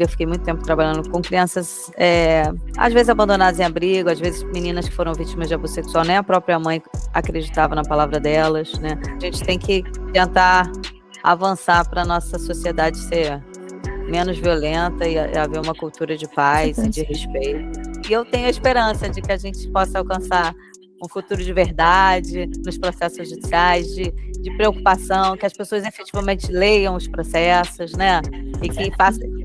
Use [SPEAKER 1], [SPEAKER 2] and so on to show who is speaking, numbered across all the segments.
[SPEAKER 1] Eu fiquei muito tempo trabalhando com crianças, às vezes abandonadas em abrigo, às vezes meninas que foram vítimas de abuso sexual, nem a própria mãe acreditava na palavra delas, né? A gente tem que tentar avançar para a nossa sociedade ser menos violenta e haver uma cultura de paz e de respeito. E eu tenho a esperança de que a gente possa alcançar um futuro de verdade nos processos judiciais, de preocupação, que as pessoas efetivamente leiam os processos, né? E que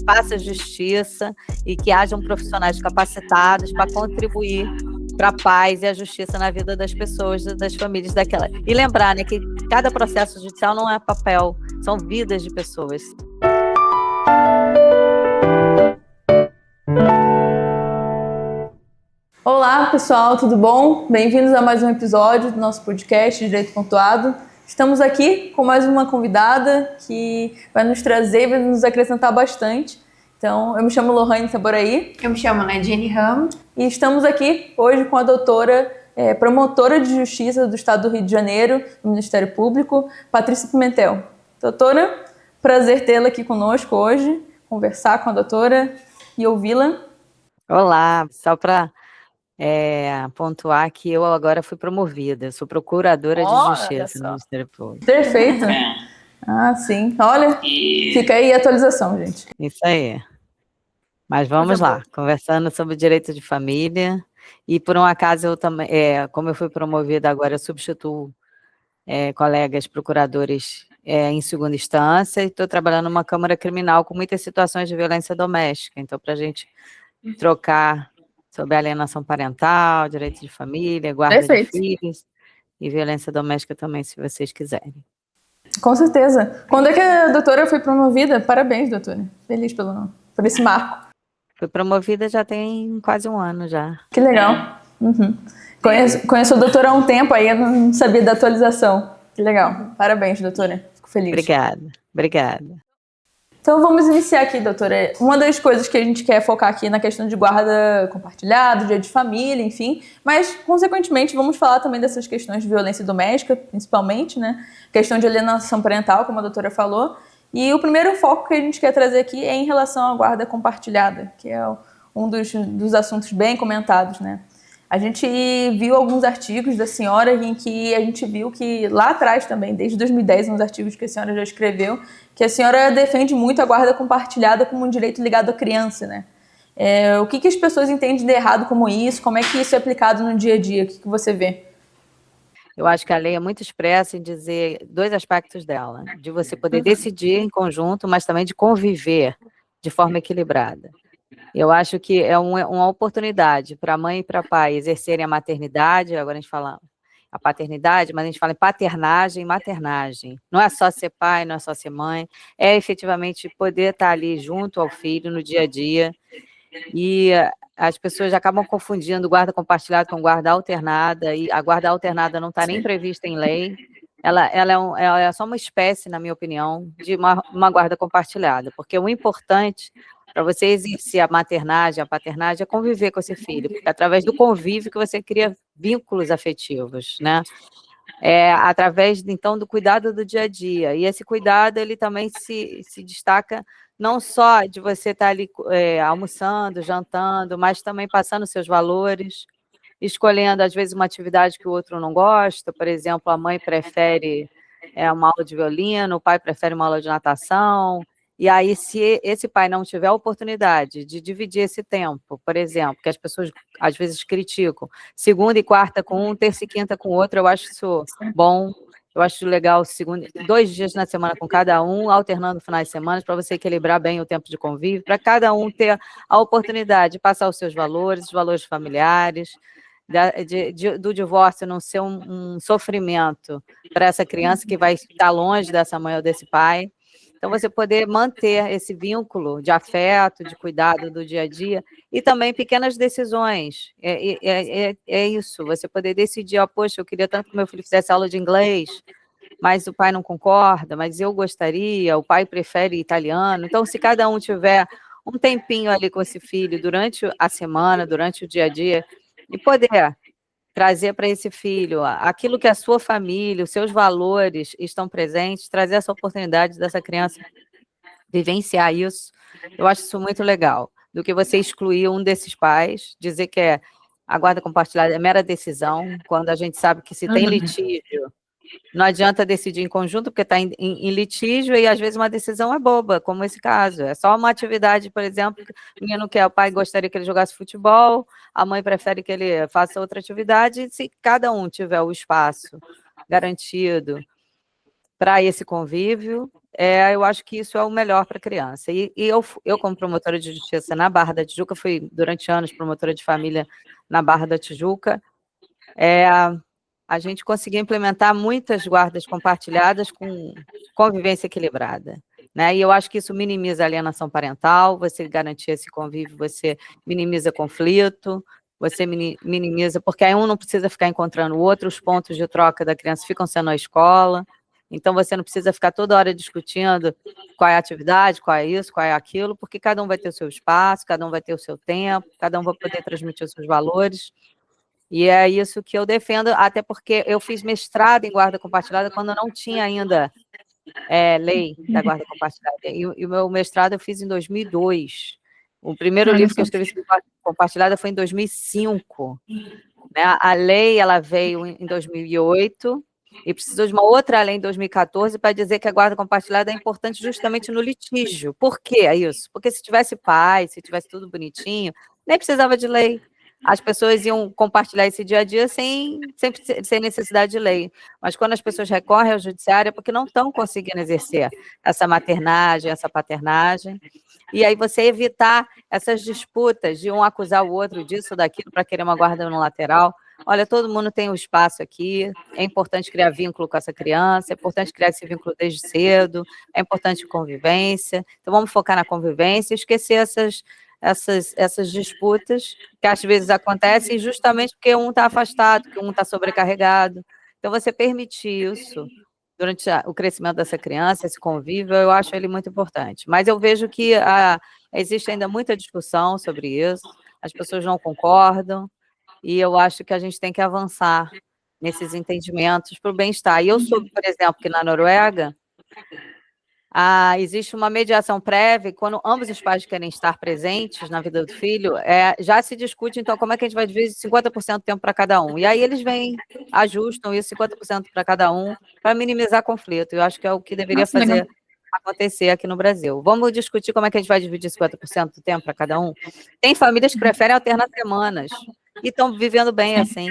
[SPEAKER 1] faça justiça e que hajam profissionais capacitados para contribuir para a paz e a justiça na vida das pessoas, das famílias daquela. E lembrar, né, que cada processo judicial não é papel, são vidas de pessoas.
[SPEAKER 2] Olá, pessoal, tudo bom? Bem-vindos a mais um episódio do nosso podcast Direito Pontuado. Estamos aqui com mais uma convidada que vai nos trazer, vai nos acrescentar bastante. Então, eu me chamo Lohane Saboraí.
[SPEAKER 3] Eu me chamo Jenny Ram.
[SPEAKER 2] E estamos aqui hoje com a doutora, promotora de Justiça do Estado do Rio de Janeiro, do Ministério Público, Patrícia Pimentel. Doutora, prazer tê-la aqui conosco hoje, conversar com a doutora e ouvi-la.
[SPEAKER 1] Olá, só para pontuar que eu agora fui promovida, sou procuradora de Justiça no Ministério Público.
[SPEAKER 2] Perfeito. Ah, sim. Olha, fica aí a atualização, gente.
[SPEAKER 1] Isso aí. Mas vamos lá, conversando sobre direito de família. E por um acaso eu também, como eu fui promovida agora, eu substituo colegas procuradores em segunda instância e estou trabalhando numa Câmara Criminal com muitas situações de violência doméstica. Então, para a gente trocar sobre alienação parental, direito de família, guarda de filhos e violência doméstica também, se vocês quiserem.
[SPEAKER 2] Com certeza. Quando é que a doutora foi promovida? Parabéns, doutora. Feliz por esse marco.
[SPEAKER 1] Fui promovida já tem quase um ano já.
[SPEAKER 2] Que legal. Uhum. Conheço a doutora há um tempo, aí eu não sabia da atualização. Que legal. Parabéns, doutora. Fico feliz.
[SPEAKER 1] Obrigada.
[SPEAKER 2] Então vamos iniciar aqui, doutora. Uma das coisas que a gente quer focar aqui na questão de guarda compartilhada, dia de família, enfim, mas consequentemente vamos falar também dessas questões de violência doméstica, principalmente, né? Questão de alienação parental, como a doutora falou. E o primeiro foco que a gente quer trazer aqui é em relação à guarda compartilhada, que é um dos assuntos bem comentados, né? A gente viu alguns artigos da senhora em que a gente viu que lá atrás também, desde 2010, uns artigos que a senhora já escreveu, que a senhora defende muito a guarda compartilhada como um direito ligado à criança, né? O que as pessoas entendem de errado como isso? Como é que isso é aplicado no dia a dia? O que você vê?
[SPEAKER 1] Eu acho que a lei é muito expressa em dizer dois aspectos dela, de você poder decidir em conjunto, mas também de conviver de forma equilibrada. Eu acho que é uma oportunidade para a mãe e para o pai exercerem a maternidade, agora a gente fala a paternidade, mas a gente fala em paternagem e maternagem. Não é só ser pai, não é só ser mãe, é efetivamente poder estar ali junto ao filho no dia a dia. E as pessoas acabam confundindo guarda compartilhada com guarda alternada, e a guarda alternada não está nem prevista em lei. Ela é só uma espécie, na minha opinião, de uma guarda compartilhada, porque o importante para você exercer a maternagem, a paternagem, é conviver com esse filho, porque é através do convívio que você cria vínculos afetivos, né? Através, então, do cuidado do dia a dia. E esse cuidado, ele também se destaca não só de você estar ali almoçando, jantando, mas também passando seus valores, escolhendo, às vezes, uma atividade que o outro não gosta. Por exemplo, a mãe prefere uma aula de violino, o pai prefere uma aula de natação. E aí, se esse pai não tiver a oportunidade de dividir esse tempo, por exemplo, que as pessoas às vezes criticam, segunda e quarta com um, terça e quinta com outro, eu acho isso bom, eu acho legal 2 dias na semana com cada um, alternando finais de semana, para você equilibrar bem o tempo de convívio, para cada um ter a oportunidade de passar os seus valores, os valores familiares, do divórcio não ser um sofrimento para essa criança que vai estar longe dessa mãe ou desse pai. Então, você poder manter esse vínculo de afeto, de cuidado do dia a dia, e também pequenas decisões. É isso, você poder decidir, poxa, eu queria tanto que meu filho fizesse aula de inglês, mas o pai não concorda, mas eu gostaria, o pai prefere italiano. Então, se cada um tiver um tempinho ali com esse filho durante a semana, durante o dia a dia, e poder trazer para esse filho aquilo que a sua família, os seus valores estão presentes, trazer essa oportunidade dessa criança vivenciar isso, Eu acho isso muito legal, do que você excluir um desses pais, dizer que a guarda compartilhada é mera decisão, quando a gente sabe que se tem litígio, não adianta decidir em conjunto, porque está em litígio e às vezes uma decisão é boba, como esse caso. É só uma atividade, por exemplo, que o menino quer, o pai gostaria que ele jogasse futebol, a mãe prefere que ele faça outra atividade, e se cada um tiver o espaço garantido para esse convívio, eu acho que isso é o melhor para a criança. E eu, como promotora de justiça na Barra da Tijuca, fui durante anos promotora de família na Barra da Tijuca, a gente conseguiu implementar muitas guardas compartilhadas com convivência equilibrada, né? E eu acho que isso minimiza a alienação parental, você garantir esse convívio, você minimiza conflito, você minimiza, porque aí um não precisa ficar encontrando o outro, os pontos de troca da criança ficam sendo a escola, então você não precisa ficar toda hora discutindo qual é a atividade, qual é isso, qual é aquilo, porque cada um vai ter o seu espaço, cada um vai ter o seu tempo, cada um vai poder transmitir os seus valores. E é isso que eu defendo, até porque eu fiz mestrado em guarda compartilhada quando não tinha ainda lei da guarda compartilhada. E o meu mestrado eu fiz em 2002. O primeiro livro que eu escrevi sobre guarda compartilhada foi em 2005. Né? A lei ela veio em 2008 e precisou de uma outra lei em 2014 para dizer que a guarda compartilhada é importante justamente no litígio. Por que é isso? Porque se tivesse paz, se tivesse tudo bonitinho, nem precisava de lei. As pessoas iam compartilhar esse dia a dia sem necessidade de lei. Mas quando as pessoas recorrem ao judiciário é porque não estão conseguindo exercer essa maternagem, essa paternagem. E aí você evitar essas disputas de um acusar o outro disso, daquilo, para querer uma guarda no lateral. Olha, todo mundo tem um espaço aqui, é importante criar vínculo com essa criança, é importante criar esse vínculo desde cedo, é importante convivência. Então vamos focar na convivência e esquecer essas disputas que às vezes acontecem justamente porque um está afastado, porque um está sobrecarregado. Então, você permitir isso durante o crescimento dessa criança, esse convívio, eu acho ele muito importante. Mas eu vejo que existe ainda muita discussão sobre isso, as pessoas não concordam, e eu acho que a gente tem que avançar nesses entendimentos para o bem-estar. E eu soube, por exemplo, que na Noruega, existe uma mediação prévia, e quando ambos os pais querem estar presentes na vida do filho, já se discute, então, como é que a gente vai dividir 50% do tempo para cada um. E aí eles vêm, ajustam isso, 50% para cada um, para minimizar conflito. Eu acho que é o que deveria fazer acontecer aqui no Brasil. Vamos discutir como é que a gente vai dividir 50% do tempo para cada um? Tem famílias que preferem alternar semanas, e estão vivendo bem assim.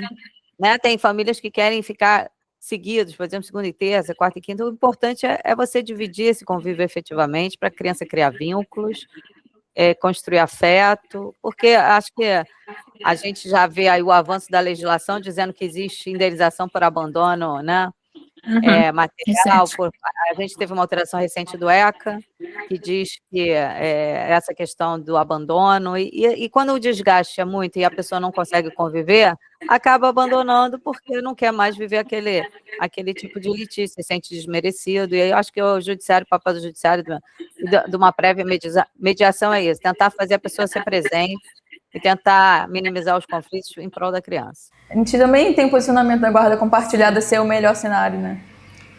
[SPEAKER 1] Né? Tem famílias que querem ficar seguidos, por exemplo, segunda e terça, quarta e quinta. O importante é você dividir esse convívio efetivamente para a criança criar vínculos, construir afeto, porque acho que a gente já vê aí o avanço da legislação dizendo que existe indenização por abandono, né? Material. A gente teve uma alteração recente do ECA, que diz que essa questão do abandono, e quando o desgaste é muito e a pessoa não consegue conviver, acaba abandonando porque não quer mais viver aquele tipo de litígio, se sente desmerecido, e aí eu acho que o judiciário, o papel do judiciário de uma prévia mediação é isso, tentar fazer a pessoa ser presente e tentar minimizar os conflitos em prol da criança.
[SPEAKER 2] A gente também tem o posicionamento da guarda compartilhada ser o melhor cenário, né?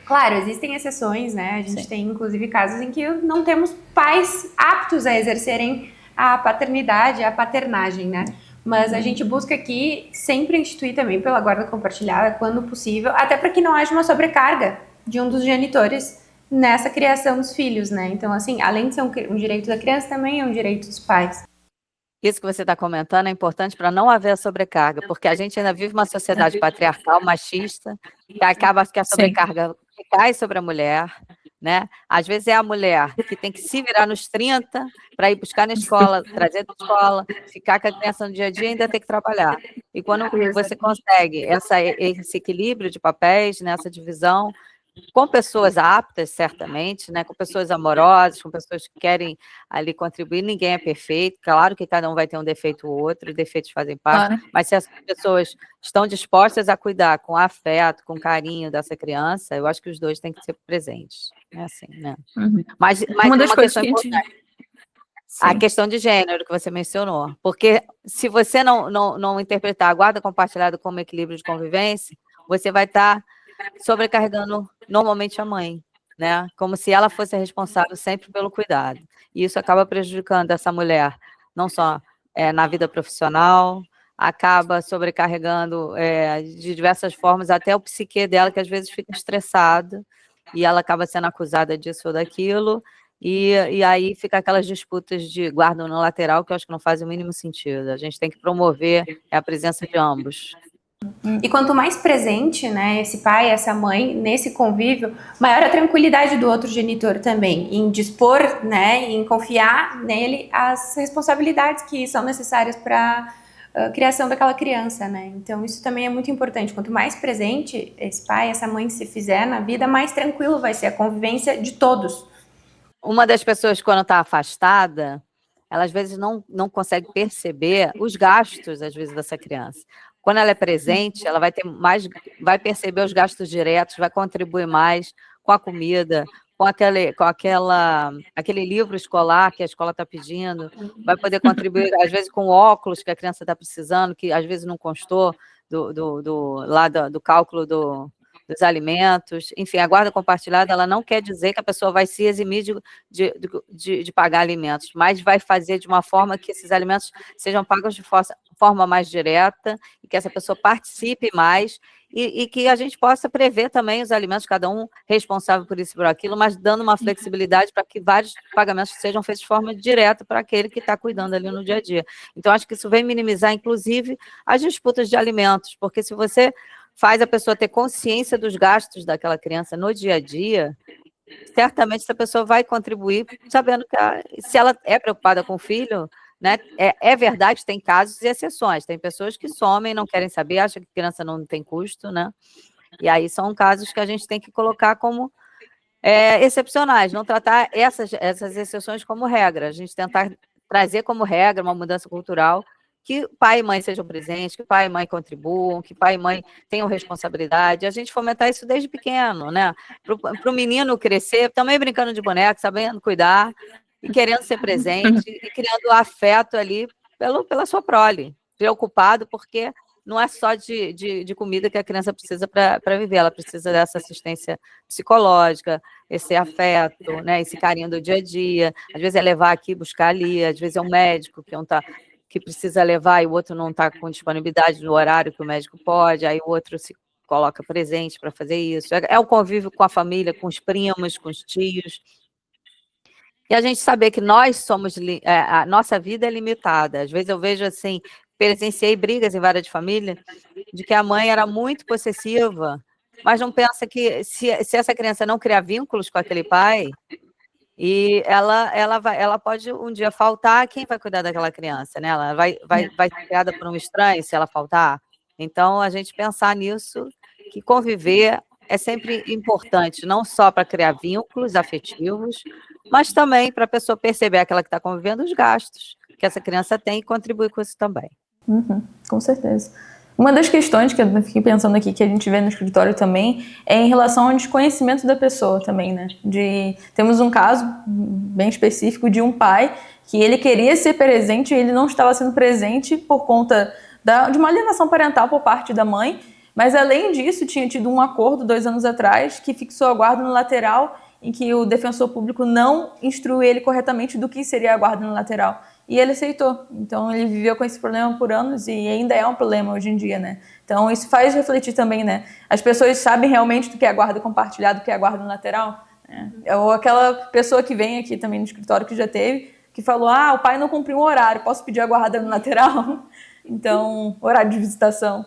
[SPEAKER 3] Claro, existem exceções, né? A gente tem, inclusive, casos em que não temos pais aptos a exercerem a paternidade, a paternagem, né? Mas a gente busca aqui sempre instituir também pela guarda compartilhada, quando possível, até para que não haja uma sobrecarga de um dos genitores nessa criação dos filhos, né? Então, assim, além de ser um direito da criança, também é um direito dos pais.
[SPEAKER 1] Isso que você está comentando é importante para não haver a sobrecarga, porque a gente ainda vive uma sociedade patriarcal, machista, que acaba que a sobrecarga cai sobre a mulher, né? Às vezes é a mulher que tem que se virar nos 30 para ir buscar na escola, trazer da escola, ficar com a criança no dia a dia e ainda ter que trabalhar. E quando você consegue esse equilíbrio de papéis, nessa divisão, com pessoas aptas, certamente, né? Com pessoas amorosas, com pessoas que querem ali contribuir, ninguém é perfeito, claro que cada um vai ter um defeito ou outro, e defeitos fazem parte, mas se as pessoas estão dispostas a cuidar com afeto, com carinho dessa criança, eu acho que os dois têm que ser presentes, é assim, né? Mas uma questão importante, a questão de gênero que você mencionou, porque se você não interpretar a guarda compartilhada como equilíbrio de convivência, você vai estar sobrecarregando normalmente a mãe. né? Como se ela fosse a responsável sempre pelo cuidado. E isso acaba prejudicando essa mulher, não só na vida profissional, acaba sobrecarregando de diversas formas, até o psique dela, que às vezes fica estressado, e ela acaba sendo acusada disso ou daquilo, e aí fica aquelas disputas de guarda no lateral, que eu acho que não faz o mínimo sentido. A gente tem que promover a presença de ambos.
[SPEAKER 3] E quanto mais presente, né, esse pai, essa mãe, nesse convívio, maior a tranquilidade do outro genitor também, em dispor, né, em confiar nele as responsabilidades que são necessárias para a criação daquela criança, né? Então isso também é muito importante. Quanto mais presente esse pai, essa mãe se fizer na vida, mais tranquilo vai ser a convivência de todos.
[SPEAKER 1] Uma das pessoas, quando está afastada, ela às vezes não consegue perceber os gastos, às vezes, dessa criança. Quando ela é presente, ela vai perceber os gastos diretos, vai contribuir mais com a comida, com aquele livro escolar que a escola está pedindo, vai poder contribuir, às vezes, com óculos que a criança está precisando, que às vezes não constou do cálculo dos alimentos. Enfim, a guarda compartilhada, ela não quer dizer que a pessoa vai se eximir de pagar alimentos, mas vai fazer de uma forma que esses alimentos sejam pagos de forma mais direta, e que essa pessoa participe mais, e que a gente possa prever também os alimentos, cada um responsável por isso e por aquilo, mas dando uma flexibilidade para que vários pagamentos sejam feitos de forma direta para aquele que está cuidando ali no dia a dia. Então, acho que isso vem minimizar, inclusive, as disputas de alimentos, porque se você faz a pessoa ter consciência dos gastos daquela criança no dia a dia, certamente essa pessoa vai contribuir, sabendo que se ela é preocupada com o filho, né, é verdade, tem casos e exceções, tem pessoas que somem, não querem saber, acham que criança não tem custo, né, e aí são casos que a gente tem que colocar como excepcionais, não tratar essas exceções como regra, a gente tentar trazer como regra uma mudança cultural, que pai e mãe sejam presentes, que pai e mãe contribuam, que pai e mãe tenham responsabilidade, a gente fomentar isso desde pequeno, né? Para o menino crescer, também brincando de boneca, sabendo cuidar, e querendo ser presente, e criando afeto ali pela sua prole, preocupado, porque não é só de comida que a criança precisa para viver, ela precisa dessa assistência psicológica, esse afeto, né? Esse carinho do dia a dia, às vezes é levar aqui, buscar ali, às vezes é um médico que precisa levar e o outro não está com disponibilidade no horário que o médico pode, aí o outro se coloca presente para fazer isso. É o convívio com a família, com os primos, com os tios. E a gente saber que a nossa vida é limitada. Às vezes eu vejo assim, presenciei brigas em vara de família, de que a mãe era muito possessiva, mas não pensa que se essa criança não criar vínculos com aquele pai, e ela pode um dia faltar, quem vai cuidar daquela criança, né? Ela vai ser criada por um estranho se ela faltar. Então, a gente pensar nisso, que conviver é sempre importante, não só para criar vínculos afetivos, mas também para a pessoa perceber, aquela que está convivendo, os gastos que essa criança tem e contribuir com isso também.
[SPEAKER 2] Com certeza. Uma das questões que eu fiquei pensando aqui, que a gente vê no escritório também, é em relação ao desconhecimento da pessoa também, né? Temos um caso bem específico de um pai que ele queria ser presente e ele não estava sendo presente por conta de uma alienação parental por parte da mãe, mas além disso tinha tido um acordo 2 anos atrás que fixou a guarda no lateral, em que o defensor público não instruiu ele corretamente do que seria a guarda no lateral. E ele aceitou. Então, ele viveu com esse problema por anos e ainda é um problema hoje em dia, né? Então, isso faz refletir também, né? As pessoas sabem realmente do que é a guarda compartilhada, do que é a guarda no lateral, né? Ou aquela pessoa que vem aqui também no escritório que já teve, que falou, o pai não cumpriu um horário, posso pedir a guarda no lateral? Então, horário de visitação.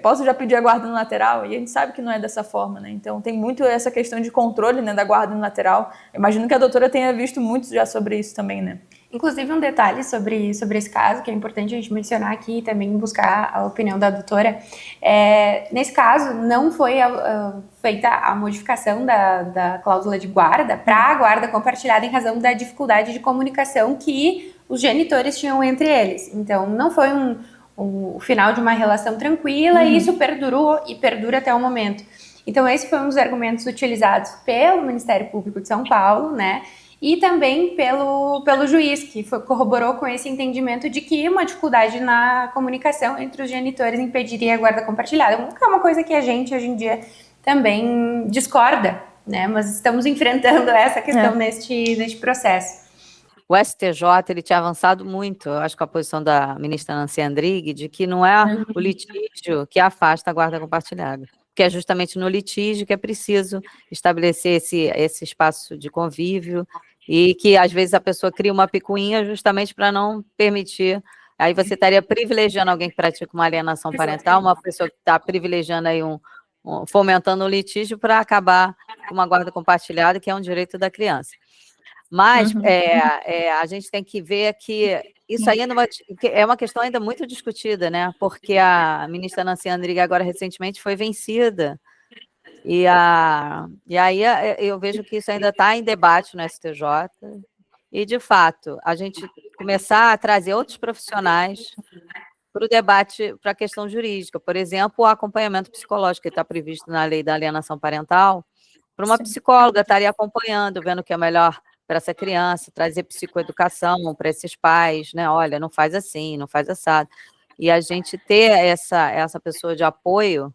[SPEAKER 2] Posso já pedir a guarda no lateral? E a gente sabe que não é dessa forma, né? Então, tem muito essa questão de controle, né, da guarda no lateral. Eu imagino que a doutora tenha visto muito já sobre isso também, né?
[SPEAKER 3] Inclusive, um detalhe sobre esse caso, que é importante a gente mencionar aqui e também buscar a opinião da doutora. Nesse caso, não foi feita a modificação da cláusula de guarda para a guarda compartilhada em razão da dificuldade de comunicação que os genitores tinham entre eles. Então, não foi o final de uma relação tranquila, e isso perdurou e perdura até o momento. Então, esse foi um dos argumentos utilizados pelo Ministério Público de São Paulo, né? E também pelo juiz, que corroborou com esse entendimento de que uma dificuldade na comunicação entre os genitores impediria a guarda compartilhada. É uma coisa que a gente, hoje em dia, também discorda, né? Mas estamos enfrentando essa questão neste processo.
[SPEAKER 1] O STJ ele tinha avançado muito, eu acho, com a posição da ministra Nancy Andrighi, de que não é o litígio que afasta a guarda compartilhada, que é justamente no litígio que é preciso estabelecer esse espaço de convívio e que, às vezes, a pessoa cria uma picuinha justamente para não permitir. Aí você estaria privilegiando alguém que pratica uma alienação parental, uma pessoa que está privilegiando aí fomentando o litígio para acabar com uma guarda compartilhada, que é um direito da criança. Mas a gente tem que ver que isso aí é uma questão ainda muito discutida, né? Porque a ministra Nancy Andrighi agora recentemente foi vencida. E aí eu vejo que isso ainda está em debate no STJ. E, de fato, a gente começar a trazer outros profissionais para o debate, para a questão jurídica. Por exemplo, o acompanhamento psicológico que está previsto na lei da alienação parental, para uma psicóloga estaria acompanhando, vendo o que é melhor para essa criança, trazer psicoeducação para esses pais, né? Olha, não faz assim, não faz assado. E a gente ter essa pessoa de apoio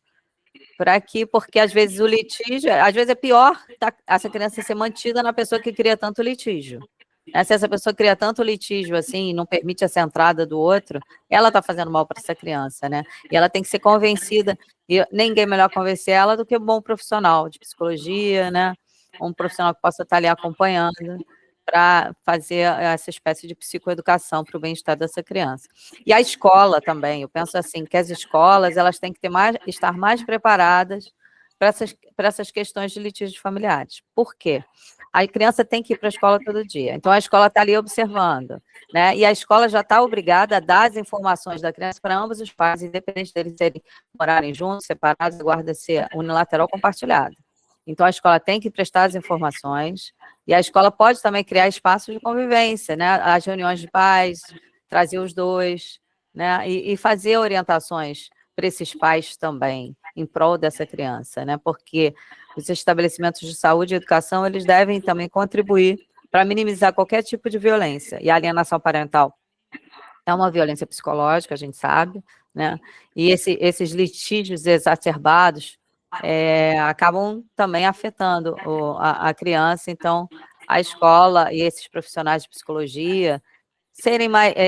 [SPEAKER 1] porque às vezes o litígio, às vezes é pior essa criança ser mantida na pessoa que cria tanto litígio. Se essa pessoa cria tanto litígio assim, e não permite essa entrada do outro, ela está fazendo mal para essa criança, né? E ela tem que ser convencida, e ninguém melhor convencer ela do que um bom profissional de psicologia, né? Um profissional que possa estar ali acompanhando para fazer essa espécie de psicoeducação para o bem-estar dessa criança. E a escola também, eu penso assim, que as escolas elas têm que estar mais preparadas para essas questões de litígios familiares. Por quê? A criança tem que ir para a escola todo dia, então a escola está ali observando, né? E a escola já está obrigada a dar as informações da criança para ambos os pais, independente deles morarem juntos, separados, a guarda ser unilateral ou compartilhada. Então, a escola tem que prestar as informações, e a escola pode também criar espaços de convivência, né? As reuniões de pais, trazer os dois, né? E fazer orientações para esses pais também, em prol dessa criança, né? Porque os estabelecimentos de saúde e educação, eles devem também contribuir para minimizar qualquer tipo de violência. E a alienação parental é uma violência psicológica, a gente sabe, né? E esses litígios exacerbados acabam também afetando a criança. Então, a escola e esses profissionais de psicologia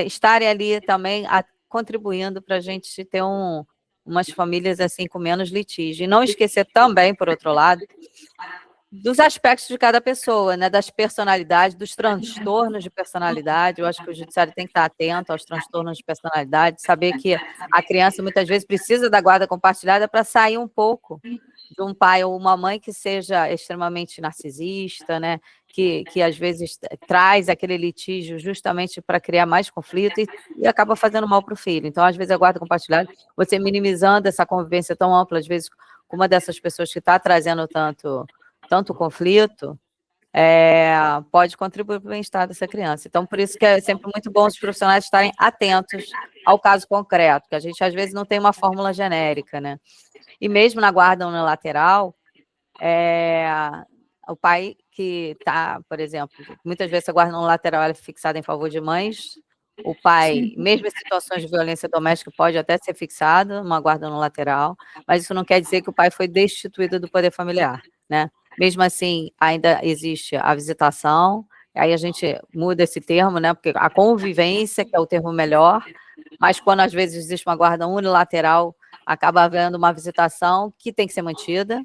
[SPEAKER 1] estarem ali também contribuindo para a gente ter umas famílias assim com menos litígio. E não esquecer também, por outro lado, dos aspectos de cada pessoa, né? Das personalidades, dos transtornos de personalidade. Eu acho que o judiciário tem que estar atento aos transtornos de personalidade, saber que a criança muitas vezes precisa da guarda compartilhada para sair um pouco de um pai ou uma mãe que seja extremamente narcisista, né? Que às vezes traz aquele litígio justamente para criar mais conflito e acaba fazendo mal para o filho. Então, às vezes, a guarda compartilhada, você minimizando essa convivência tão ampla, às vezes, com uma dessas pessoas que está trazendo tanto conflito, pode contribuir para o bem-estar dessa criança. Então, por isso que é sempre muito bom os profissionais estarem atentos ao caso concreto, que a gente, às vezes, não tem uma fórmula genérica, né? E mesmo na guarda unilateral, o pai que está, por exemplo, muitas vezes a guarda unilateral é fixada em favor de mães, o pai, mesmo em situações de violência doméstica, pode até ser fixado uma guarda unilateral, mas isso não quer dizer que o pai foi destituído do poder familiar, né? Mesmo assim, ainda existe a visitação, aí a gente muda esse termo, né? Porque a convivência, que é o termo melhor, mas quando às vezes existe uma guarda unilateral, acaba havendo uma visitação que tem que ser mantida,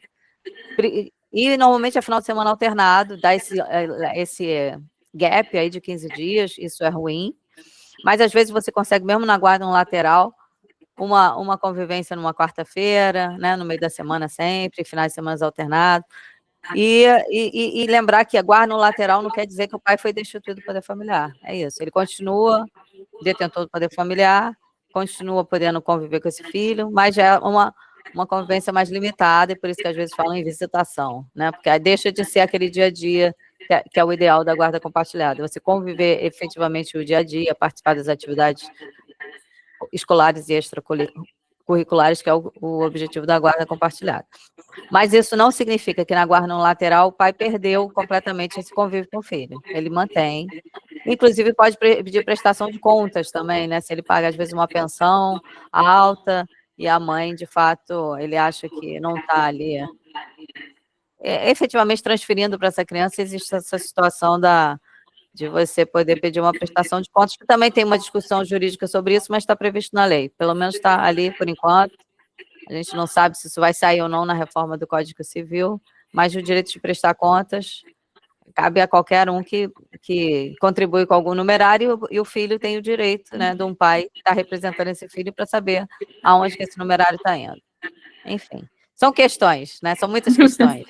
[SPEAKER 1] e normalmente é final de semana alternado, dá esse gap aí de 15 dias, isso é ruim, mas às vezes você consegue, mesmo na guarda unilateral, uma convivência numa quarta-feira, né, no meio da semana sempre, finais de semana alternados, e lembrar que a guarda unilateral não quer dizer que o pai foi destituído do poder familiar, é isso, ele continua detentor do poder familiar, continua podendo conviver com esse filho, mas já é uma convivência mais limitada, e por isso que às vezes falam em visitação, né? Porque aí deixa de ser aquele dia a dia que é o ideal da guarda compartilhada, você conviver efetivamente o dia a dia, participar das atividades escolares e extracurriculares, que é o objetivo da guarda compartilhada. Mas isso não significa que na guarda unilateral o pai perdeu completamente esse convívio com o filho, ele mantém. Inclusive, pode pedir prestação de contas também, né? Se ele paga, às vezes, uma pensão alta e a mãe, de fato, ele acha que não está ali efetivamente transferindo para essa criança, existe essa situação de você poder pedir uma prestação de contas, que também tem uma discussão jurídica sobre isso, mas está previsto na lei. Pelo menos está ali por enquanto. A gente não sabe se isso vai sair ou não na reforma do Código Civil, mas o direito de prestar contas cabe a qualquer um que contribui com algum numerário, e o filho tem o direito, né, de um pai que está representando esse filho para saber aonde que esse numerário está indo. Enfim, são questões, né? São muitas questões.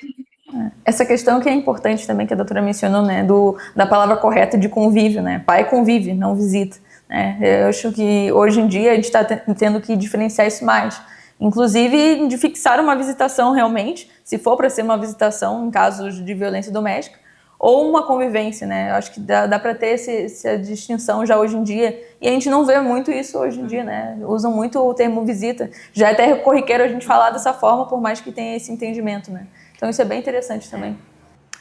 [SPEAKER 2] Essa questão que é importante também, que a doutora mencionou, né, da palavra correta de convívio, né? Pai convive, não visita. Né? Eu acho que hoje em dia a gente está tendo que diferenciar isso mais. Inclusive de fixar uma visitação realmente, se for para ser uma visitação em casos de violência doméstica, ou uma convivência, né? Eu acho que dá para ter essa distinção já hoje em dia, e a gente não vê muito isso hoje em dia, né? Usam muito o termo visita. Já é até corriqueiro a gente falar dessa forma, por mais que tenha esse entendimento, né? Então isso é bem interessante também.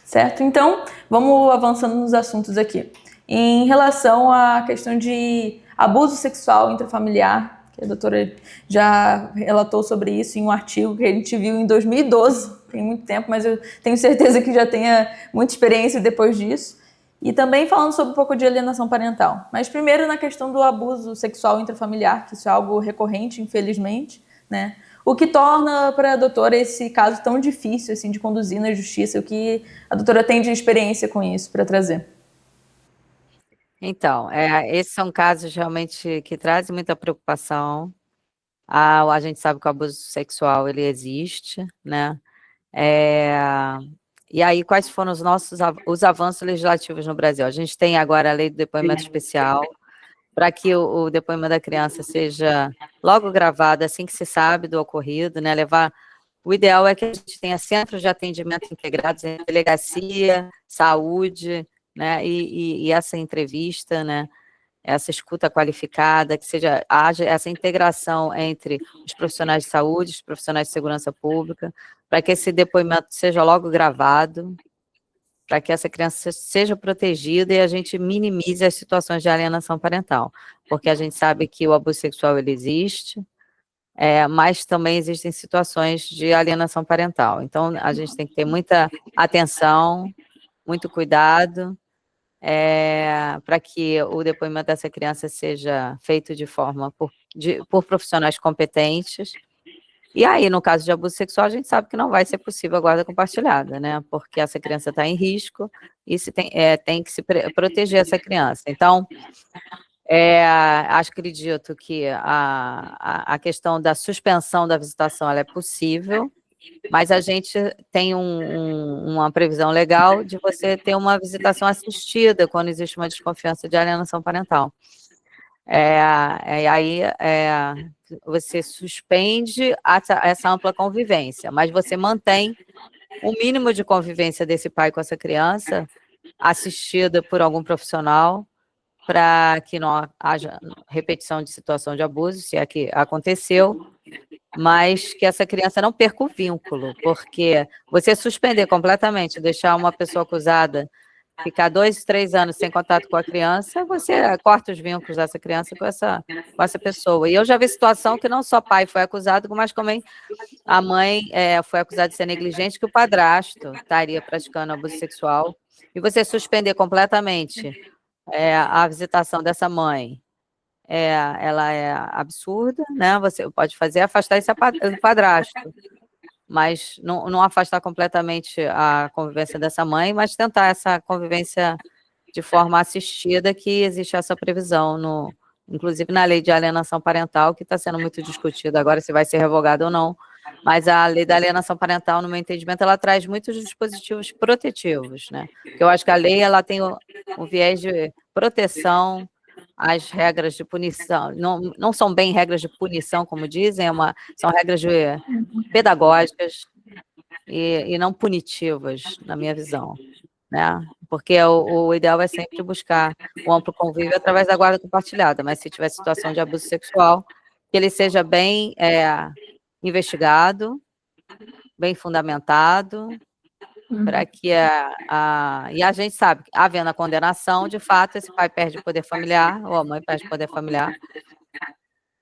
[SPEAKER 2] Certo? Então, vamos avançando nos assuntos aqui. Em relação à questão de abuso sexual intrafamiliar, que a doutora já relatou sobre isso em um artigo que a gente viu em 2012, tem muito tempo, mas eu tenho certeza que já tenha muita experiência depois disso. E também falando sobre um pouco de alienação parental. Mas primeiro na questão do abuso sexual intrafamiliar, que isso é algo recorrente, infelizmente, né? O que torna para a doutora esse caso tão difícil assim, de conduzir na justiça? O que a doutora tem de experiência com isso para trazer?
[SPEAKER 1] Então, esses são casos realmente que trazem muita preocupação. A gente sabe que o abuso sexual ele existe, né? E aí, quais foram os avanços legislativos no Brasil? A gente tem agora a lei do depoimento especial, para que o depoimento da criança seja logo gravado, assim que se sabe do ocorrido, né? O ideal é que a gente tenha centros de atendimento integrados em delegacia, saúde, né? E essa entrevista, né? Essa escuta qualificada, que haja essa integração entre os profissionais de saúde, os profissionais de segurança pública, para que esse depoimento seja logo gravado, para que essa criança seja protegida e a gente minimize as situações de alienação parental, porque a gente sabe que o abuso sexual ele existe, mas também existem situações de alienação parental. Então, a gente tem que ter muita atenção, muito cuidado, para que o depoimento dessa criança seja feito de forma por profissionais competentes. E aí, no caso de abuso sexual, a gente sabe que não vai ser possível a guarda compartilhada, né? Porque essa criança está em risco e tem que se proteger essa criança. Então, acredito que a questão da suspensão da visitação ela é possível, mas a gente tem uma previsão legal de você ter uma visitação assistida quando existe uma desconfiança de alienação parental. Aí você suspende essa ampla convivência, mas você mantém o mínimo de convivência desse pai com essa criança, assistida por algum profissional, para que não haja repetição de situação de abuso, se é que aconteceu, mas que essa criança não perca o vínculo, porque você suspender completamente, deixar uma pessoa acusada ficar 2, 3 anos sem contato com a criança, você corta os vínculos dessa criança com essa pessoa. E eu já vi situação que não só pai foi acusado, mas também a mãe foi acusada de ser negligente, que o padrasto estaria praticando abuso sexual, e você suspender completamente a visitação dessa mãe, ela é absurda, né? Você pode afastar esse padrasto, mas não afastar completamente a convivência dessa mãe, mas tentar essa convivência de forma assistida, que existe essa previsão, inclusive na lei de alienação parental, que está sendo muito discutida agora, se vai ser revogada ou não, mas a lei da alienação parental, no meu entendimento, ela traz muitos dispositivos protetivos, né? Porque eu acho que a lei ela tem o viés de proteção, as regras de punição, não são bem regras de punição, como dizem, são regras pedagógicas e não punitivas, na minha visão, né? Porque o ideal é sempre buscar o amplo convívio através da guarda compartilhada, mas se tiver situação de abuso sexual, que ele seja bem investigado, bem fundamentado, para que e a gente sabe, havendo a condenação, de fato, esse pai perde o poder familiar, ou a mãe perde o poder familiar.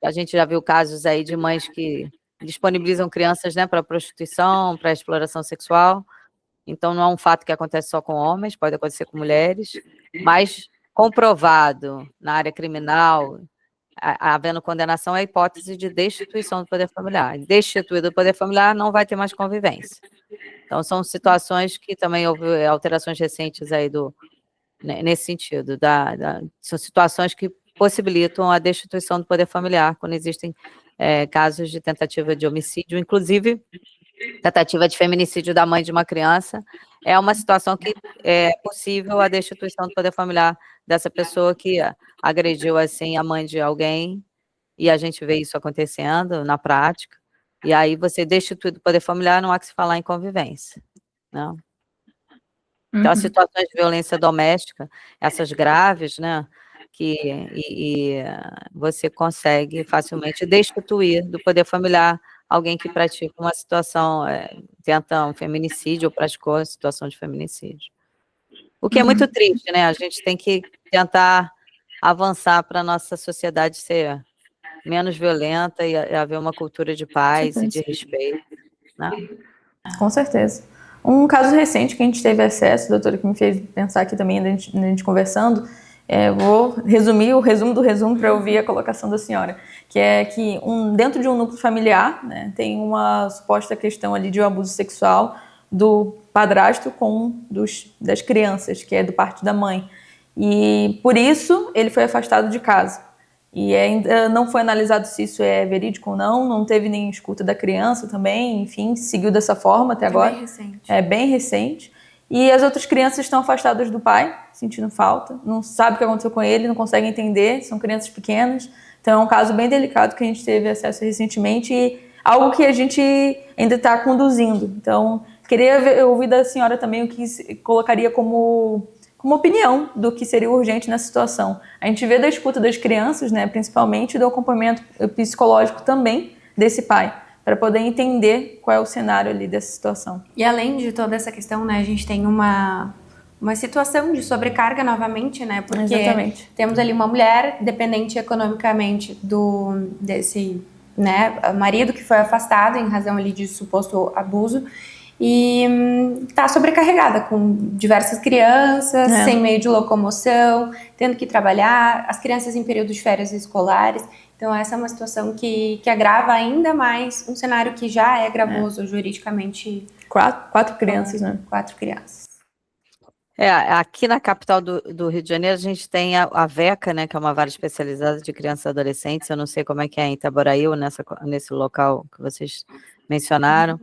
[SPEAKER 1] A gente já viu casos aí de mães que disponibilizam crianças, né, para prostituição, para exploração sexual, então não é um fato que acontece só com homens, pode acontecer com mulheres, mas comprovado na área criminal, havendo condenação, é a hipótese de destituição do poder familiar. Destituído do poder familiar, não vai ter mais convivência. Então, são situações que também houve alterações recentes aí nesse sentido. São situações que possibilitam a destituição do poder familiar, quando existem casos de tentativa de homicídio, inclusive tentativa de feminicídio da mãe de uma criança, é uma situação que é possível a destituição do poder familiar dessa pessoa que agrediu, assim, a mãe de alguém, e a gente vê isso acontecendo na prática, e aí você destitui do poder familiar, não há que se falar em convivência, não? Então, as situações de violência doméstica, essas graves, né, você consegue facilmente destituir do poder familiar alguém que pratica uma situação, tenta um feminicídio ou praticou a situação de feminicídio. O que é muito triste, né? A gente tem que tentar avançar para a nossa sociedade ser menos violenta e haver uma cultura de paz e de respeito, né?
[SPEAKER 2] Com certeza. Um caso recente que a gente teve acesso, doutora, que me fez pensar aqui também, a gente conversando, vou resumir o resumo do resumo para ouvir a colocação da senhora, que é que dentro de um núcleo familiar, né, tem uma suposta questão ali de um abuso sexual do padrasto com das crianças, que é do parte da mãe. E por isso ele foi afastado de casa. E ainda não foi analisado se isso é verídico ou não teve nem escuta da criança também, enfim, seguiu dessa forma até agora.
[SPEAKER 3] É bem recente.
[SPEAKER 2] É bem recente. E as outras crianças estão afastadas do pai, sentindo falta, não sabe o que aconteceu com ele, não conseguem entender, são crianças pequenas. Então é um caso bem delicado que a gente teve acesso recentemente e algo que a gente ainda está conduzindo. Então, queria ouvir da senhora também o que colocaria como opinião do que seria urgente nessa situação. A gente vê da escuta das crianças, né, principalmente do acompanhamento psicológico também desse pai, para poder entender qual é o cenário ali dessa situação.
[SPEAKER 3] E além de toda essa questão, né, a gente tem uma situação de sobrecarga novamente, né, porque
[SPEAKER 2] Exatamente.
[SPEAKER 3] Temos ali uma mulher dependente economicamente desse, né, marido que foi afastado em razão ali de suposto abuso, e está sobrecarregada com diversas crianças, sem meio de locomoção, tendo que trabalhar, as crianças em período de férias escolares. Então essa é uma situação que agrava ainda mais um cenário que já é gravoso juridicamente.
[SPEAKER 2] Quatro crianças, né?
[SPEAKER 3] 4 crianças.
[SPEAKER 1] Aqui na capital do Rio de Janeiro, a gente tem a VECA, né, que é uma vara especializada de crianças e adolescentes. Eu não sei como é que é em Itaboraí ou nesse local que vocês mencionaram.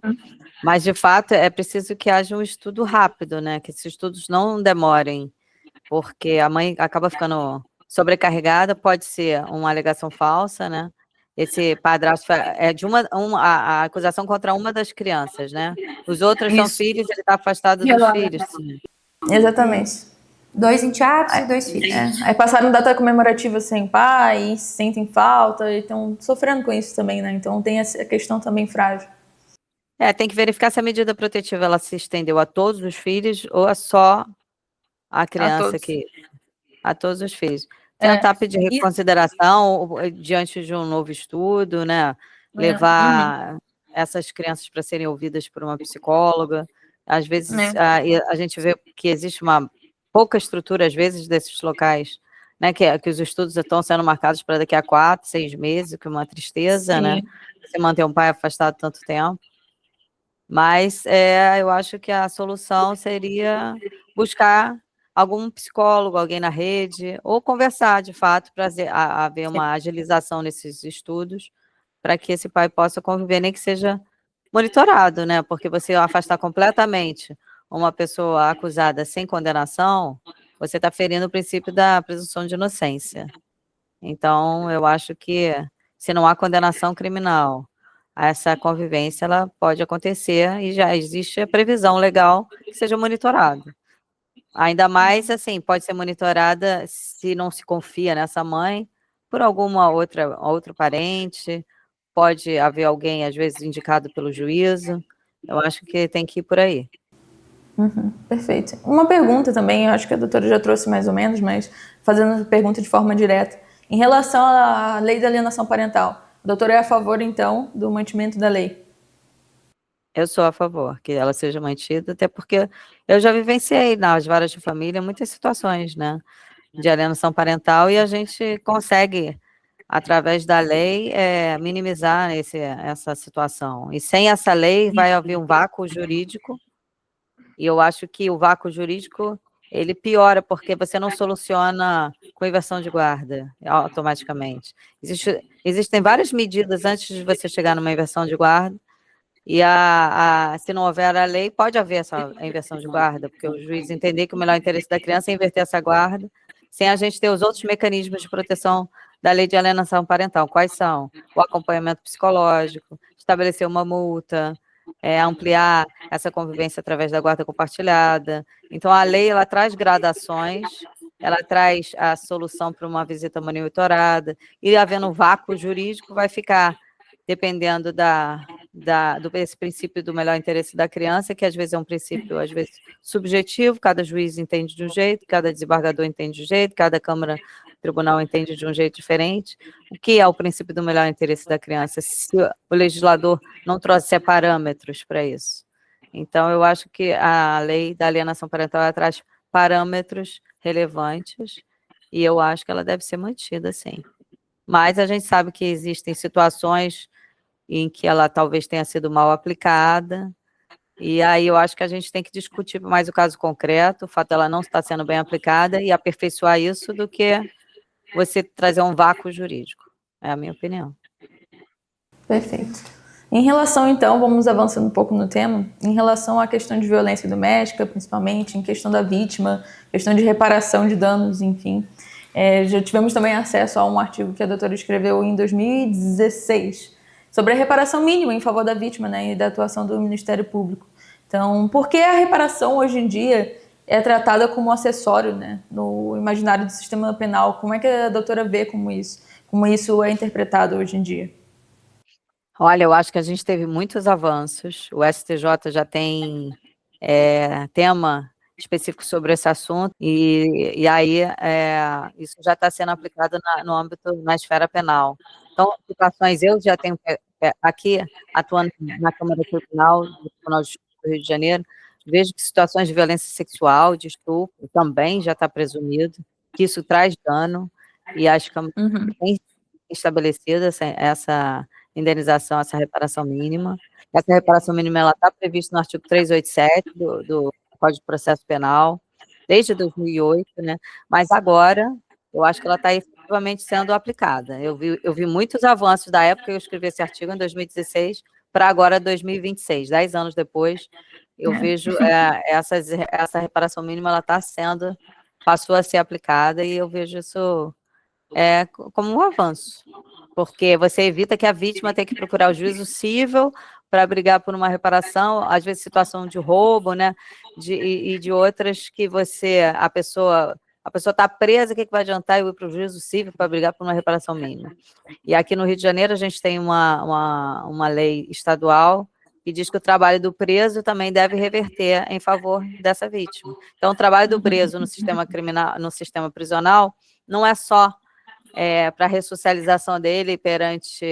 [SPEAKER 1] Mas, de fato, é preciso que haja um estudo rápido, né? Que esses estudos não demorem, porque a mãe acaba ficando sobrecarregada, pode ser uma alegação falsa, né? Esse padrasto é de a acusação contra uma das crianças, né? Os outros são filhos, ele está afastado dos filhos. Sim.
[SPEAKER 2] Exatamente.
[SPEAKER 3] 2 enteados e 2 filhos.
[SPEAKER 2] Aí passaram data comemorativa sem pai, sentem falta e estão sofrendo com isso também, né? Então tem essa questão também frágil.
[SPEAKER 1] Tem que verificar se a medida protetiva ela se estendeu a todos os filhos ou a só a criança a todos os filhos. Tentar pedir reconsideração diante de um novo estudo, né? Levar essas crianças para serem ouvidas por uma psicóloga. Às vezes a gente vê que existe uma pouca estrutura, às vezes, desses locais, né? Que os estudos estão sendo marcados para daqui a 4, 6 meses, o que é uma tristeza, né? Você manter um pai afastado tanto tempo. Mas eu acho que a solução seria buscar algum psicólogo, alguém na rede, ou conversar, de fato, para haver uma agilização nesses estudos, para que esse pai possa conviver, nem que seja monitorado, né? Porque você afastar completamente uma pessoa acusada sem condenação, você está ferindo o princípio da presunção de inocência. Então, eu acho que, se não há condenação criminal, essa convivência ela pode acontecer e já existe a previsão legal que seja monitorada. Ainda mais, assim, pode ser monitorada se não se confia nessa mãe, por alguma outro parente, pode haver alguém, às vezes, indicado pelo juízo. Eu acho que tem que ir por aí.
[SPEAKER 2] Perfeito. Uma pergunta também, eu acho que a doutora já trouxe mais ou menos, mas fazendo a pergunta de forma direta. Em relação à lei da alienação parental, a doutora é a favor, então, do mantimento da lei?
[SPEAKER 1] Eu sou a favor que ela seja mantida, até porque eu já vivenciei nas varas de família muitas situações, né, de alienação parental, e a gente consegue, através da lei, minimizar essa situação. E sem essa lei vai haver um vácuo jurídico, e eu acho que o vácuo jurídico, ele piora, porque você não soluciona com inversão de guarda, automaticamente. Existem várias medidas antes de você chegar numa inversão de guarda, e se não houver a lei, pode haver essa inversão de guarda, porque o juiz entender que o melhor interesse da criança é inverter essa guarda, sem a gente ter os outros mecanismos de proteção da lei de alienação parental. Quais são? O acompanhamento psicológico, estabelecer uma multa, ampliar essa convivência através da guarda compartilhada. Então, a lei, ela traz gradações, ela traz a solução para uma visita monitorada, e havendo um vácuo jurídico, vai ficar dependendo desse princípio do melhor interesse da criança, que às vezes é um princípio, às vezes, subjetivo, cada juiz entende de um jeito, cada desembargador entende de um jeito, cada Câmara, Tribunal entende de um jeito diferente. O que é o princípio do melhor interesse da criança, se o legislador não trouxer parâmetros para isso? Então, eu acho que a lei da alienação parental, ela traz parâmetros relevantes, e eu acho que ela deve ser mantida, sim. Mas a gente sabe que existem situações em que ela talvez tenha sido mal aplicada, e aí eu acho que a gente tem que discutir mais o caso concreto, o fato dela não estar sendo bem aplicada, e aperfeiçoar isso, do que você trazer um vácuo jurídico. É a minha opinião.
[SPEAKER 2] Perfeito. Em relação, então, vamos avançando um pouco no tema, em relação à questão de violência doméstica, principalmente, em questão da vítima, questão de reparação de danos, enfim. Já tivemos também acesso a um artigo que a doutora escreveu em 2016, sobre a reparação mínima em favor da vítima, né, e da atuação do Ministério Público. Então, por que a reparação hoje em dia é tratada como acessório, né, no imaginário do sistema penal? Como é que a doutora vê como isso é interpretado hoje em dia?
[SPEAKER 1] Olha, eu acho que a gente teve muitos avanços, o STJ já tem tema específico sobre esse assunto, e aí isso já está sendo aplicado no âmbito, na esfera penal. Então, situações, eu já tenho aqui, atuando na Câmara Tribunal do Tribunal de Justiça do Rio de Janeiro, vejo que situações de violência sexual, de estupro, também já está presumido, que isso traz dano, e as câmaras têm estabelecido essa indenização, essa reparação mínima. Essa reparação mínima, ela está prevista no artigo 387 do Código de Processo Penal, desde 2008, né? Mas agora, eu acho que ela está efetivamente sendo aplicada. Eu vi muitos avanços da época que eu escrevi esse artigo, em 2016, para agora 2026, 10 anos depois, eu vejo essa reparação mínima, ela passou a ser aplicada, e eu vejo isso como um avanço, porque você evita que a vítima tenha que procurar o juízo cível para brigar por uma reparação, às vezes situação de roubo, né, e de outras que a pessoa está presa, o que vai adiantar eu ir para o juízo cível para brigar por uma reparação mínima? E aqui no Rio de Janeiro a gente tem uma lei estadual que diz que o trabalho do preso também deve reverter em favor dessa vítima. Então, o trabalho do preso no sistema criminal, no sistema prisional, não é só para a ressocialização dele perante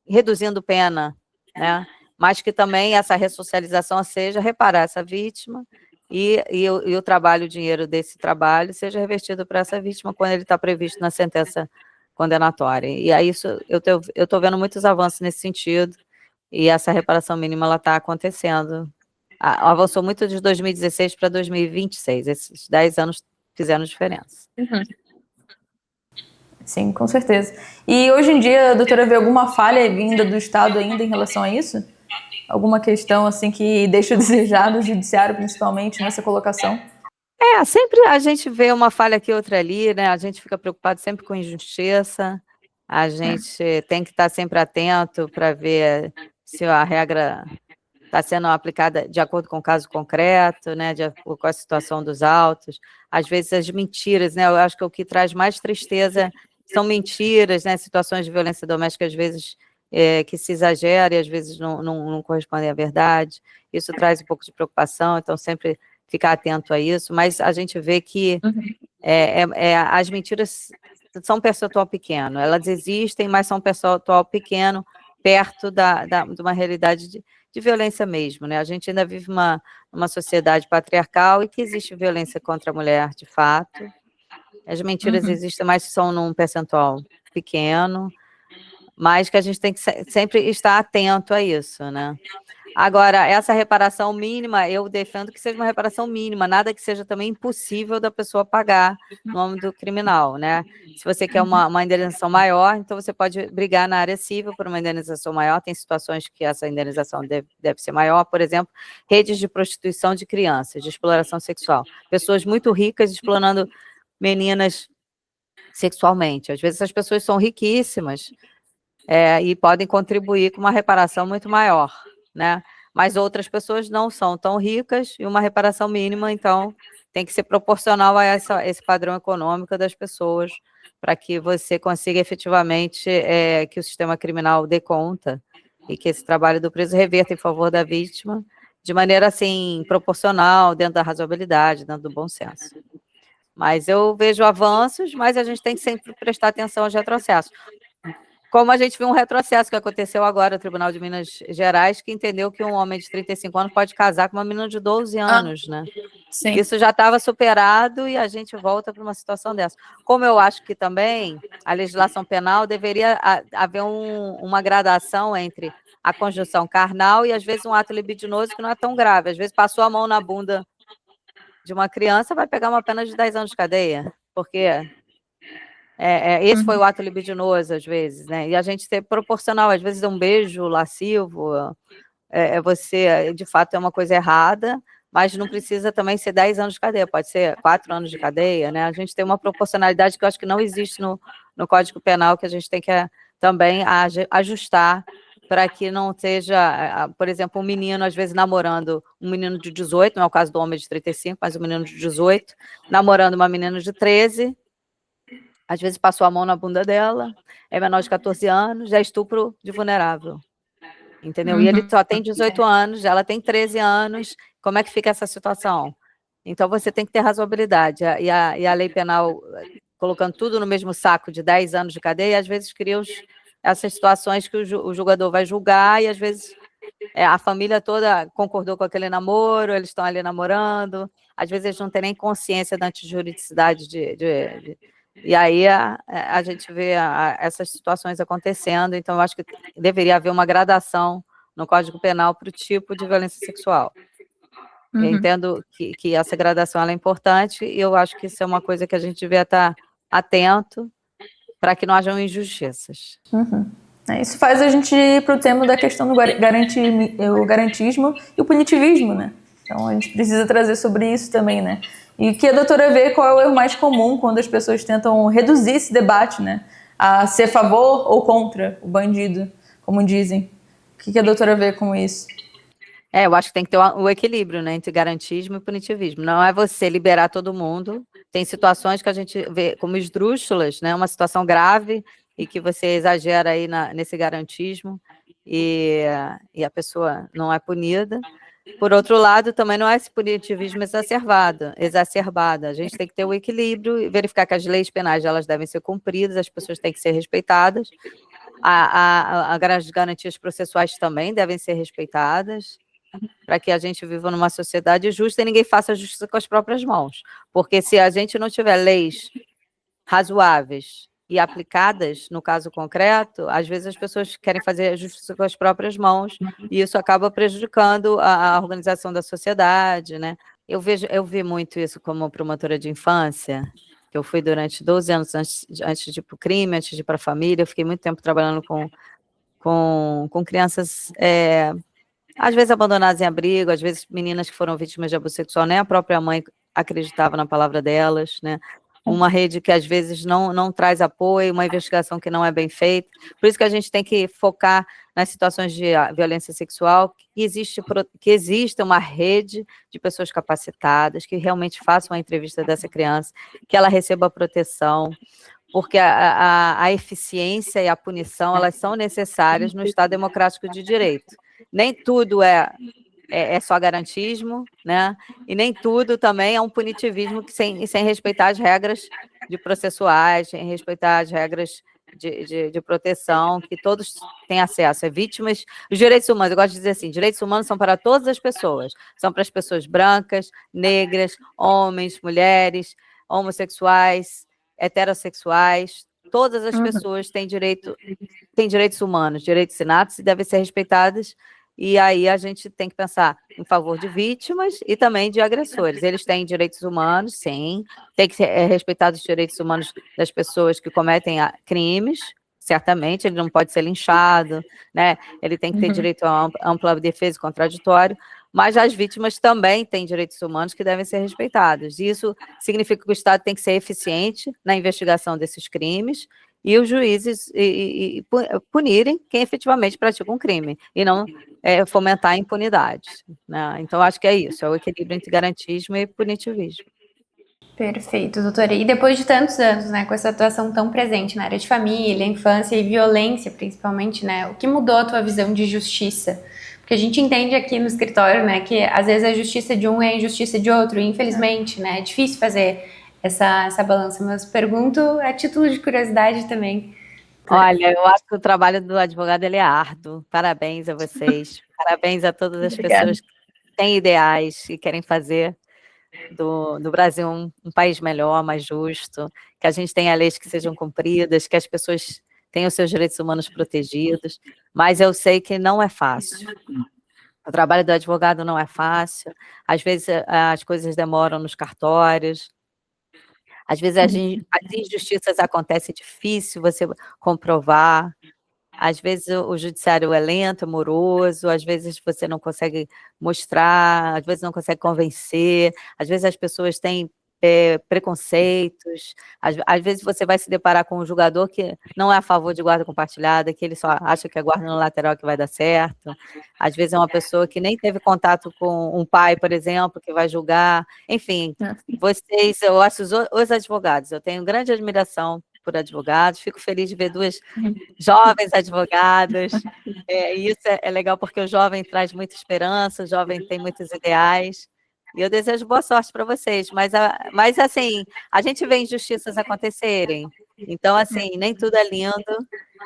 [SPEAKER 1] reduzindo pena, né? Mas que também essa ressocialização seja reparar essa vítima, e o trabalho, o dinheiro desse trabalho seja revertido para essa vítima quando ele está previsto na sentença condenatória. E aí eu estou vendo muitos avanços nesse sentido, e essa reparação mínima ela está acontecendo. Avançou muito de 2016 para 2026, esses 10 anos fizeram diferença.
[SPEAKER 2] Sim, com certeza. E hoje em dia, a doutora vê alguma falha vinda do Estado ainda em relação a isso? Alguma questão assim que deixa a desejar no judiciário, principalmente, nessa colocação?
[SPEAKER 1] Sempre a gente vê uma falha aqui, outra ali, né? A gente fica preocupado sempre com injustiça, a gente tem que estar sempre atento para ver se a regra está sendo aplicada de acordo com o caso concreto, né, de acordo com a situação dos autos. Às vezes as mentiras, né, eu acho que o que traz mais tristeza são mentiras, né, situações de violência doméstica, às vezes, que se exagera e às vezes não correspondem à verdade. Isso traz um pouco de preocupação, então sempre ficar atento a isso, mas a gente vê que as mentiras são um percentual pequeno, elas existem, mas são um percentual pequeno perto de uma realidade de violência mesmo, né? A gente ainda vive uma sociedade patriarcal e que existe violência contra a mulher, de fato. As mentiras existem, mas são num percentual pequeno, mas que a gente tem que sempre estar atento a isso, né? Agora, essa reparação mínima, eu defendo que seja uma reparação mínima, nada que seja também impossível da pessoa pagar no âmbito criminal, né? Se você quer uma indenização maior, então você pode brigar na área civil por uma indenização maior, tem situações que essa indenização deve ser maior, por exemplo, redes de prostituição de crianças, de exploração sexual, pessoas muito ricas explorando meninas sexualmente, às vezes essas pessoas são riquíssimas, e podem contribuir com uma reparação muito maior, né? Mas outras pessoas não são tão ricas e uma reparação mínima, então, tem que ser proporcional a esse padrão econômico das pessoas, para que você consiga efetivamente que o sistema criminal dê conta e que esse trabalho do preso reverta em favor da vítima de maneira, assim, proporcional, dentro da razoabilidade, dentro do bom senso. Mas eu vejo avanços, mas a gente tem que sempre prestar atenção aos retrocessos. Como a gente viu um retrocesso que aconteceu agora no Tribunal de Minas Gerais, que entendeu que um homem de 35 anos pode casar com uma menina de 12 anos, né?
[SPEAKER 2] Sim.
[SPEAKER 1] Isso já estava superado e a gente volta para uma situação dessa. Como eu acho que também a legislação penal deveria haver uma gradação entre a conjunção carnal e, às vezes, um ato libidinoso que não é tão grave. Às vezes, passou a mão na bunda de uma criança, vai pegar uma pena de 10 anos de cadeia, porque... esse foi o ato libidinoso, às vezes, né? E a gente ser proporcional, às vezes, um beijo lascivo, você, de fato, é uma coisa errada, mas não precisa também ser 10 anos de cadeia, pode ser 4 anos de cadeia, né? A gente tem uma proporcionalidade que eu acho que não existe no Código Penal, que a gente tem que também ajustar para que não seja, por exemplo, um menino, às vezes, namorando um menino de 18, não é o caso do homem de 35, mas um menino de 18, namorando uma menina de 13, às vezes passou a mão na bunda dela, é menor de 14 anos, já é estupro de vulnerável, entendeu? E ele só tem 18 anos, ela tem 13 anos, como é que fica essa situação? Então, você tem que ter razoabilidade, e a lei penal, colocando tudo no mesmo saco de 10 anos de cadeia, às vezes cria essas situações que o julgador vai julgar, e às vezes a família toda concordou com aquele namoro, eles estão ali namorando, às vezes eles não têm nem consciência da antijuridicidade e aí a gente vê essas situações acontecendo, então eu acho que deveria haver uma gradação no Código Penal para o tipo de violência sexual. Eu entendo que essa gradação ela é importante e eu acho que isso é uma coisa que a gente devia estar atento para que não hajam injustiças.
[SPEAKER 2] Isso faz a gente ir para o tema da questão do o garantismo e o punitivismo, né? Então a gente precisa trazer sobre isso também, né? E que a doutora vê qual é o erro mais comum quando as pessoas tentam reduzir esse debate, né? A ser a favor ou contra o bandido, como dizem. O que a doutora vê com isso?
[SPEAKER 1] Eu acho que tem que ter o equilíbrio, né, entre garantismo e punitivismo. Não é você liberar todo mundo. Tem situações que a gente vê como esdrúxulas, né, uma situação grave e que você exagera aí nesse garantismo e a pessoa não é punida. Por outro lado, também não é esse punitivismo exacerbado. A gente tem que ter o equilíbrio e verificar que as leis penais elas devem ser cumpridas, as pessoas têm que ser respeitadas, as garantias processuais também devem ser respeitadas, para que a gente viva numa sociedade justa e ninguém faça justiça com as próprias mãos. Porque se a gente não tiver leis razoáveis e aplicadas, no caso concreto, às vezes as pessoas querem fazer justiça com as próprias mãos e isso acaba prejudicando a organização da sociedade, né? Eu vi muito isso como promotora de infância, que eu fui durante 12 anos antes de ir para o crime, antes de ir para a família, eu fiquei muito tempo trabalhando com crianças, às vezes abandonadas em abrigo, às vezes meninas que foram vítimas de abuso sexual, nem a própria mãe acreditava na palavra delas, né? Uma rede que às vezes não traz apoio, uma investigação que não é bem feita. Por isso que a gente tem que focar nas situações de violência sexual, que exista uma rede de pessoas capacitadas, que realmente façam a entrevista dessa criança, que ela receba proteção, porque a eficiência e a punição, elas são necessárias no Estado democrático de direito. Nem tudo é só garantismo, né? E nem tudo também é um punitivismo sem respeitar as regras processuais, sem respeitar as regras de proteção, que todos têm acesso. É vítimas, os direitos humanos, eu gosto de dizer assim, direitos humanos são para todas as pessoas, são para as pessoas brancas, negras, homens, mulheres, homossexuais, heterossexuais, todas as pessoas têm direitos humanos, direitos inatos e devem ser respeitados. E aí a gente tem que pensar em favor de vítimas e também de agressores. Eles têm direitos humanos, sim, tem que ser respeitados os direitos humanos das pessoas que cometem crimes, certamente, ele não pode ser linchado, né? Ele tem que ter direito a ampla defesa e contraditório, mas as vítimas também têm direitos humanos que devem ser respeitados. Isso significa que o Estado tem que ser eficiente na investigação desses crimes e os juízes punirem quem efetivamente pratica um crime, e não fomentar a impunidade, né? Então, acho que é isso, é o equilíbrio entre garantismo e punitivismo.
[SPEAKER 3] Perfeito, doutora. E depois de tantos anos, né, com essa atuação tão presente na área de família, infância e violência, principalmente, né, o que mudou a tua visão de justiça? Porque a gente entende aqui no escritório, né, que às vezes a justiça de um é a injustiça de outro, e infelizmente, né, é difícil fazer essa balança, mas pergunto a título de curiosidade também.
[SPEAKER 1] Olha, eu acho que o trabalho do advogado ele é árduo. Parabéns a vocês, parabéns a todas as pessoas que têm ideais e querem fazer do Brasil um país melhor, mais justo, que a gente tenha leis que sejam cumpridas, que as pessoas tenham seus direitos humanos protegidos, mas eu sei que não é fácil. O trabalho do advogado não é fácil, às vezes as coisas demoram nos cartórios, às vezes as injustiças acontecem, é difícil você comprovar, às vezes o judiciário é lento, moroso, às vezes você não consegue mostrar, às vezes não consegue convencer, às vezes as pessoas têm preconceitos, às vezes você vai se deparar com um julgador que não é a favor de guarda compartilhada, que ele só acha que a guarda no lateral que vai dar certo, às vezes é uma pessoa que nem teve contato com um pai, por exemplo, que vai julgar, enfim, vocês, eu acho os advogados, eu tenho grande admiração por advogados, fico feliz de ver duas jovens advogadas, e isso é legal porque o jovem traz muita esperança, o jovem tem muitos ideais, e eu desejo boa sorte para vocês, mas assim, a gente vê injustiças acontecerem, então assim, nem tudo é lindo,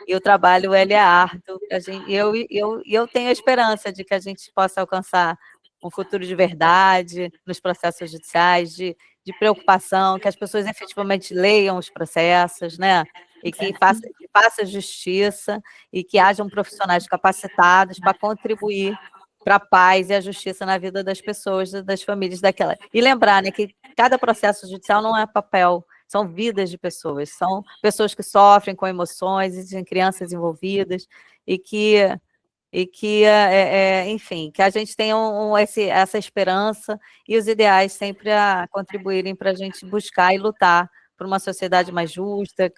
[SPEAKER 1] e o trabalho ele é árduo, eu tenho a esperança de que a gente possa alcançar um futuro de verdade nos processos judiciais, de preocupação, que as pessoas efetivamente leiam os processos, né? E que faça justiça, e que hajam profissionais capacitados para contribuir para a paz e a justiça na vida das pessoas, das famílias daquela. E lembrar, né, que cada processo judicial não é papel, são vidas de pessoas, são pessoas que sofrem com emoções, existem crianças envolvidas, e que enfim, que a gente tenha essa esperança e os ideais sempre a contribuírem para a gente buscar e lutar por uma sociedade mais justa,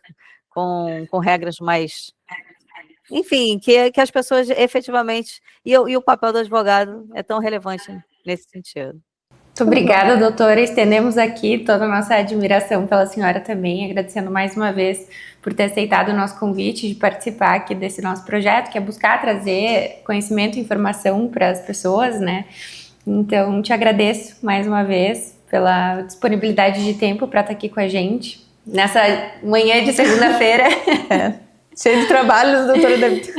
[SPEAKER 1] com regras mais... Enfim, que as pessoas efetivamente... E o papel do advogado é tão relevante nesse sentido.
[SPEAKER 3] Muito obrigada, doutora. Estendemos aqui toda a nossa admiração pela senhora também, agradecendo mais uma vez por ter aceitado o nosso convite de participar aqui desse nosso projeto, que é buscar trazer conhecimento e informação para as pessoas, né? Então, te agradeço mais uma vez pela disponibilidade de tempo para estar aqui com a gente, nessa manhã de segunda-feira.
[SPEAKER 2] Cheio de trabalhos, doutora David.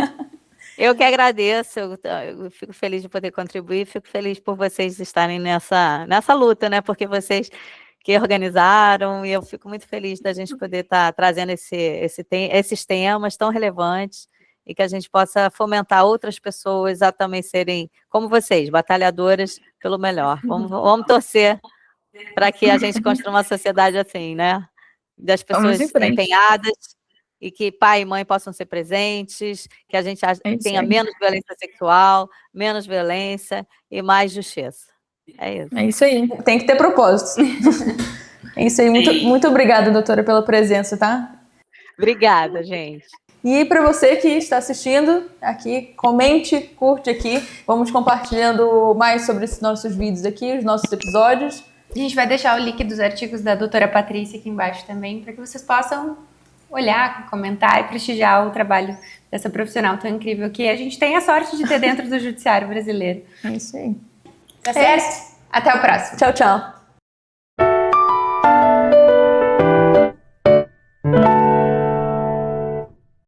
[SPEAKER 1] Eu que agradeço, eu fico feliz de poder contribuir, fico feliz por vocês estarem nessa luta, né? Porque vocês que organizaram, e eu fico muito feliz da gente poder estar trazendo esses temas tão relevantes e que a gente possa fomentar outras pessoas a também serem, como vocês, batalhadoras pelo melhor. Vamos torcer para que a gente construa uma sociedade assim, né? Das pessoas empenhadas, e que pai e mãe possam ser presentes, que a gente tenha menos violência sexual, menos violência e mais justiça. É isso.
[SPEAKER 2] É isso aí. Tem que ter propósitos. É isso aí. Muito obrigada, doutora, pela presença, tá?
[SPEAKER 1] Obrigada, gente.
[SPEAKER 2] E para você que está assistindo aqui, comente, curte aqui. Vamos compartilhando mais sobre esses nossos vídeos aqui, os nossos episódios.
[SPEAKER 3] A gente vai deixar o link dos artigos da doutora Patrícia aqui embaixo também, para que vocês possam olhar, comentar e prestigiar o trabalho dessa profissional tão incrível que a gente tem a sorte de ter dentro do judiciário brasileiro.
[SPEAKER 2] É isso aí.
[SPEAKER 3] Tá certo? Até o próximo.
[SPEAKER 2] Tchau, tchau.